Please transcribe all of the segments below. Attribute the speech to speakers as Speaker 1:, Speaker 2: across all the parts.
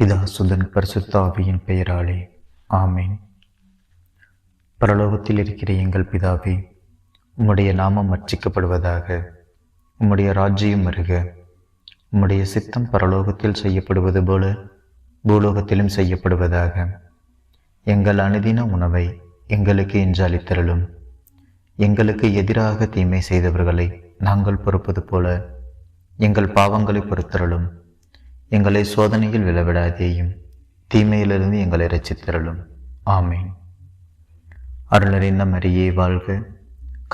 Speaker 1: பிதா சுதன் பரிசுத்த ஆவியின் பெயராலே ஆமேன். பரலோகத்தில் இருக்கிற எங்கள் பிதாவே, உம்முடைய நாமம் அர்ச்சிக்கப்படுவதாக. உம்முடைய ராஜ்யம் வருக. உம்முடைய சித்தம் பரலோகத்தில் செய்யப்படுவது போல பூலோகத்திலும் செய்யப்படுவதாக. எங்கள் அனுதின உணவை எங்களுக்கு இன்று அளித்தருளும். எங்களுக்கு எதிராக தீமை செய்தவர்களை நாங்கள் பொறுப்பது போல எங்கள் பாவங்களை பொறுத்தருளும். எங்களை சோதனையில் விழவிடாதேயும், தீமையிலிருந்து எங்களை இரட்சித்தருளும். ஆமேன். அருளறிந்த மரியே வாழ்க,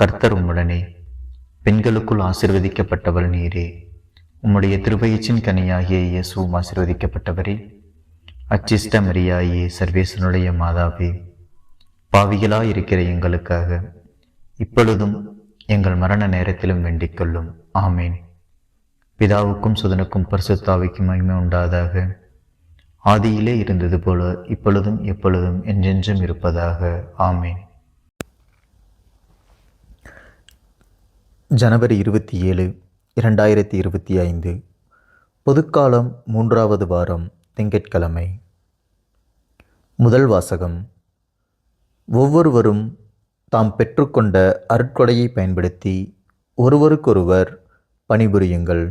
Speaker 1: கர்த்தர் உம்முடனே, பெண்களுக்குள் ஆசீர்வதிக்கப்பட்டவள் நீரே. உம்முடைய திருவயிற்றின் கனியாகிய இயேசுவும் ஆசீர்வதிக்கப்பட்டவரே. அச்சிஷ்ட மரியாயே, சர்வேசனுடைய மாதாவே, பாவிகளாயிருக்கிற எங்களுக்காக இப்பொழுதும் எங்கள் மரண நேரத்திலும் வேண்டிக் கொள்ளும். ஆமேன். பிதாவுக்கும் சுதனுக்கும் பரிசுத்த ஆவிக்கும் மகிமை உண்டாதாக. ஆதியிலே இருந்தது போல இப்பொழுதும் எப்பொழுதும் என்றென்றும் இருப்பதாக. ஆமேன். ஜனவரி 27, 2025 பொதுக்காலம் 3வது வாரம், திங்கட்கிழமை. முதல் வாசகம். ஒவ்வொருவரும் தாம் பெற்றுக்கொண்ட அருட்கொடையை பயன்படுத்தி ஒருவருக்கொருவர் பணிபுரியுங்கள்.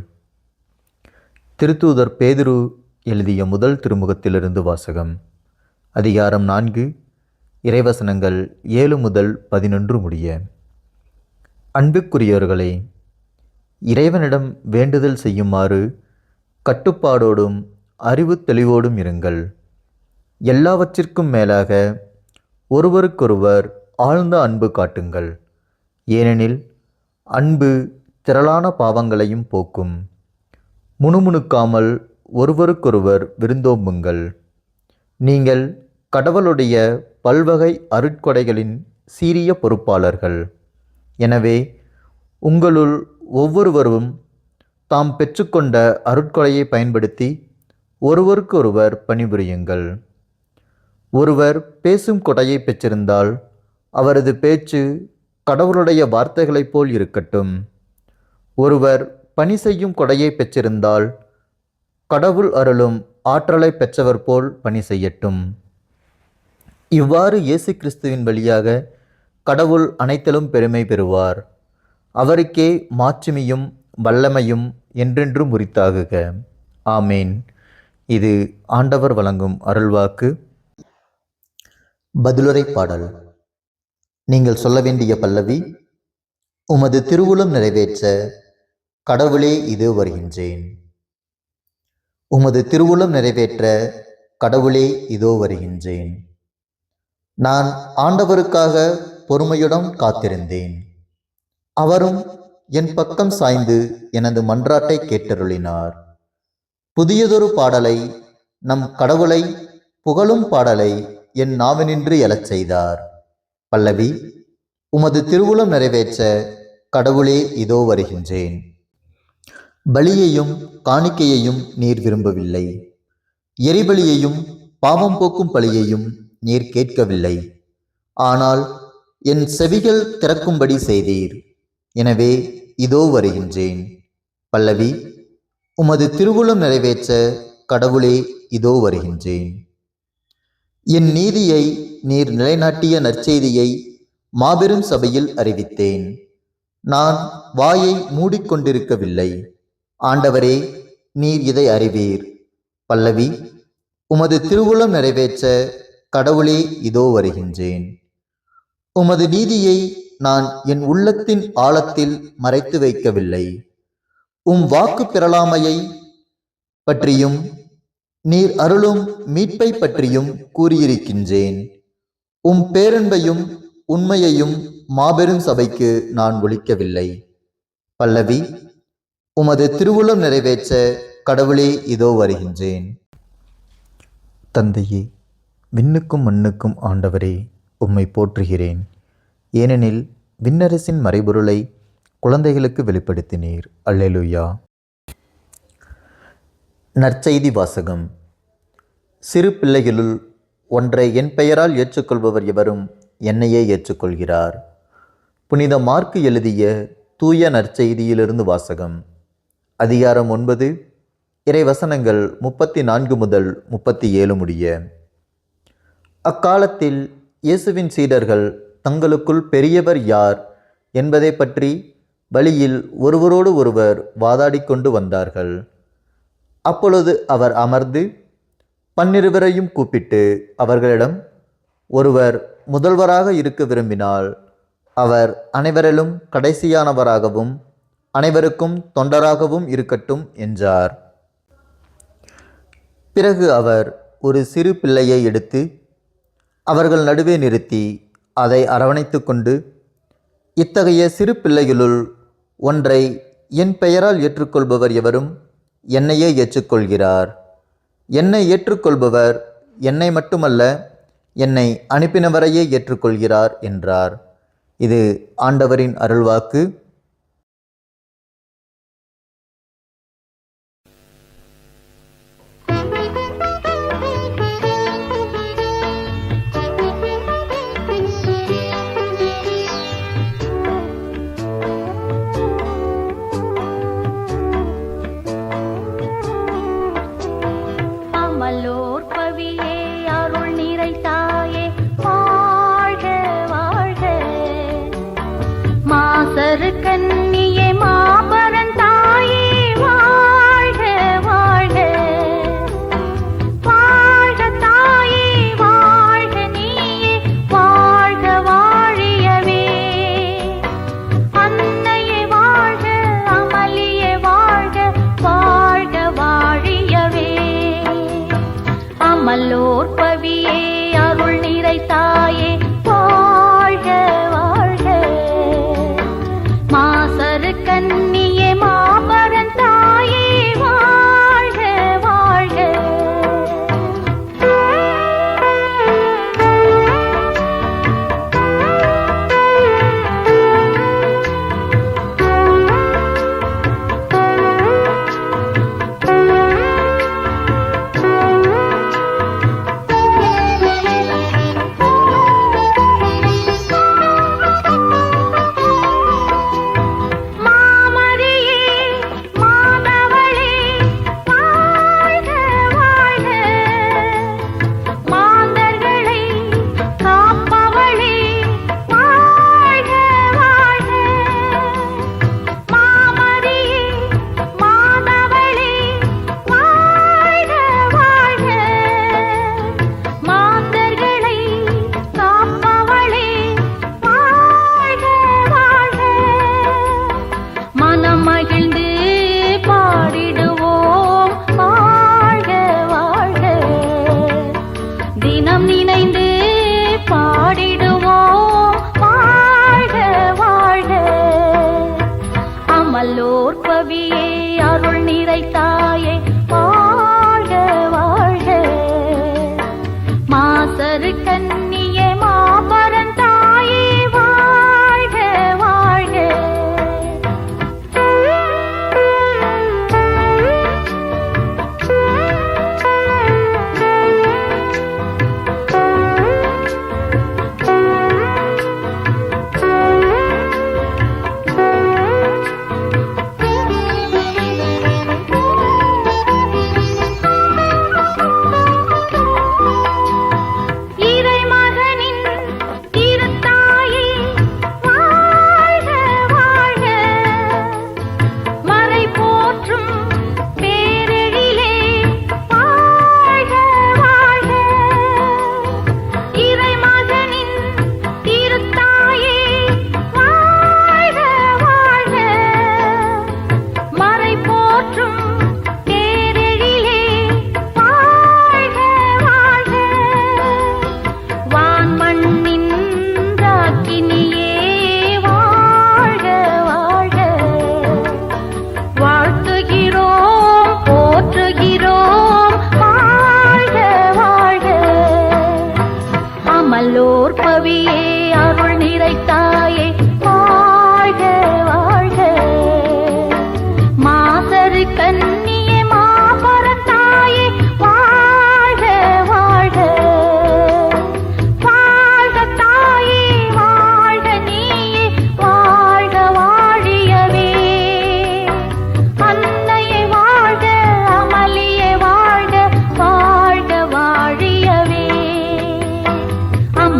Speaker 1: திருத்தூதர் பேதுரு எழுதிய முதல் திருமுகத்திலிருந்து வாசகம். அதிகாரம் 4, இறைவசனங்கள் 7 முதல் 11 முடிய. அன்புக்குரியவர்களே, இறைவனிடம் வேண்டுதல் செய்யுமாறு கட்டுப்பாடோடும் அறிவு தெளிவோடும் இருங்கள். எல்லாவற்றிற்கும் மேலாக ஒருவருக்கொருவர் ஆழ்ந்த அன்பு காட்டுங்கள். ஏனெனில் அன்பு திரளான பாவங்களையும் போக்கும். முணுமுணுக்காமல் ஒருவருக்கொருவர் விருந்தோம்புங்கள். நீங்கள் கடவுளுடைய பல்வகை அருட்கொடைகளின் சீரிய பொறுப்பாளர்கள். எனவே உங்களுள் ஒவ்வொருவரும் தாம் பெற்றுக்கொண்ட அருட்கொடையை பயன்படுத்தி ஒருவருக்கொருவர் பணிபுரியுங்கள். ஒருவர் பேசும் கொடையை பெற்றிருந்தால் அவரது பேச்சு கடவுளுடைய வார்த்தைகளைப் போல் இருக்கட்டும். ஒருவர் பணி செய்யும் கொடையை பெற்றிருந்தால் கடவுள் அருளும் ஆற்றலை பெற்றவர் போல் பணி செய்யட்டும். இவ்வாறு இயேசு கிறிஸ்துவின் வழியாக கடவுள் அனைத்திலும் பெருமை பெறுவார். அவருக்கே மாட்சிமையும் வல்லமையும் என்றென்றும் உரித்தாகுக. ஆமேன். இது ஆண்டவர் வழங்கும் அருள்வாக்கு. பதிலுரை பாடல். நீங்கள் சொல்ல வேண்டிய பல்லவி. உமது திருவுளம் நிறைவேற்ற கடவுளே இதோ வருகின்றேன். உமது திருவுளம் நிறைவேற்ற கடவுளே இதோ வருகின்றேன். நான் ஆண்டவருக்காக பொறுமையுடன் காத்திருந்தேன். அவரும் என் பக்கம் சாய்ந்து எனது மன்றாட்டை கேட்டருளினார். புதியதொரு பாடலை, நம் கடவுளை புகழும் பாடலை என் நாவினின்று எழச் செய்தார். பல்லவி. உமது திருவுளம் நிறைவேற்ற கடவுளே இதோ வருகின்றேன். பலியையும் காணிக்கையையும் நீர் விரும்பவில்லை. எரிபலியையும் பாவம் போக்கும் பலியையும் நீர் கேட்கவில்லை. ஆனால் என் செவிகள் திறக்கும்படி செய்தீர். எனவே இதோ வருகின்றேன். பல்லவி. உமது திருவுளம் நிறைவேற்ற கடவுளே இதோ வருகின்றேன். என் நீதியை நீர் நிலைநாட்டிய நற்செய்தியை மாபெரும் சபையில் அறிவித்தேன். நான் வாயை மூடிக்கொண்டிருக்கவில்லை. ஆண்டவரே, நீர் இதை அறிவீர். பல்லவி. உமது திருவுளம் நிறைவேற்ற கடவுளே இதோ வருகின்றேன். உமது நீதியை நான் என் உள்ளத்தின் ஆழத்தில் மறைத்து வைக்கவில்லை. வாக்கு பெறலாமையை பற்றியும் நீர் அருளும் மீட்பை பற்றியும் கூறியிருக்கின்றேன். பேரன்பையும் உண்மையையும் மாபெரும் சபைக்கு நான் ஒழிக்கவில்லை. பல்லவி. உமது திருவுளம் நிறைவேற்ற கடவுளே இதோ வருகின்றேன். தந்தையே, விண்ணுக்கும் மண்ணுக்கும் ஆண்டவரே, உம்மை போற்றுகிறேன். ஏனெனில் விண்ணரசின் மறைபொருளை குழந்தைகளுக்கு வெளிப்படுத்தினீர். அல்லேலூயா. நற்செய்தி வாசகம். சிறு பிள்ளைகளுள் ஒன்றை என் பெயரால் ஏற்றுக்கொள்பவர் எவரும் என்னையே ஏற்றுக்கொள்கிறார். புனித மார்க்கு எழுதிய தூய நற்செய்தியிலிருந்து வாசகம். அதிகாரம் 9, இறை வசனங்கள் 34 முதல் 37 முடிய. அக்காலத்தில் இயேசுவின் சீடர்கள் தங்களுக்குள் பெரியவர் யார் என்பதை பற்றி வழியில் ஒருவரோடு ஒருவர் வாதாடிக்கொண்டு வந்தார்கள். அப்பொழுது அவர் அமர்ந்து 12 கூப்பிட்டு அவர்களிடம், ஒருவர் முதல்வராக இருக்க விரும்பினால் அவர் அனைவரிலும் கடைசியானவராகவும் அனைவருக்கும் தொண்டராகவும் இருக்கட்டும் என்றார். பிறகு அவர் ஒரு சிறு பிள்ளையை எடுத்து அவர்கள் நடுவே நிறுத்தி அதை அரவணைத்து கொண்டு, இத்தகைய சிறு பிள்ளைகளுள் ஒன்றை என் பெயரால் ஏற்றுக்கொள்பவர் எவரும் என்னையே ஏற்றுக்கொள்கிறார். என்னை ஏற்றுக்கொள்பவர் என்னை மட்டுமல்ல, என்னை அனுப்பினவரையே ஏற்றுக்கொள்கிறார் என்றார். இது ஆண்டவரின் அருள்வாக்கு.
Speaker 2: கன்னியே மாபரன் தாயே வாழ்க வாழ்க, வாழ்க தாயே வாழ்க, நீயே வாழ்க வாழியவே. அன்னையே வாழ்க, அமளியே வாழ்க, வாழ்க வாழியவே. அமலோர் பவியே அருள் நிறை தாயே வாழ்க வாழ்க, மாசரு கன்னியே மாபரன் தாயே வாழ்க வாழ்க.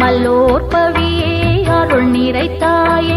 Speaker 2: மல்லோற்பவியே அருள் நிறைத்தாயே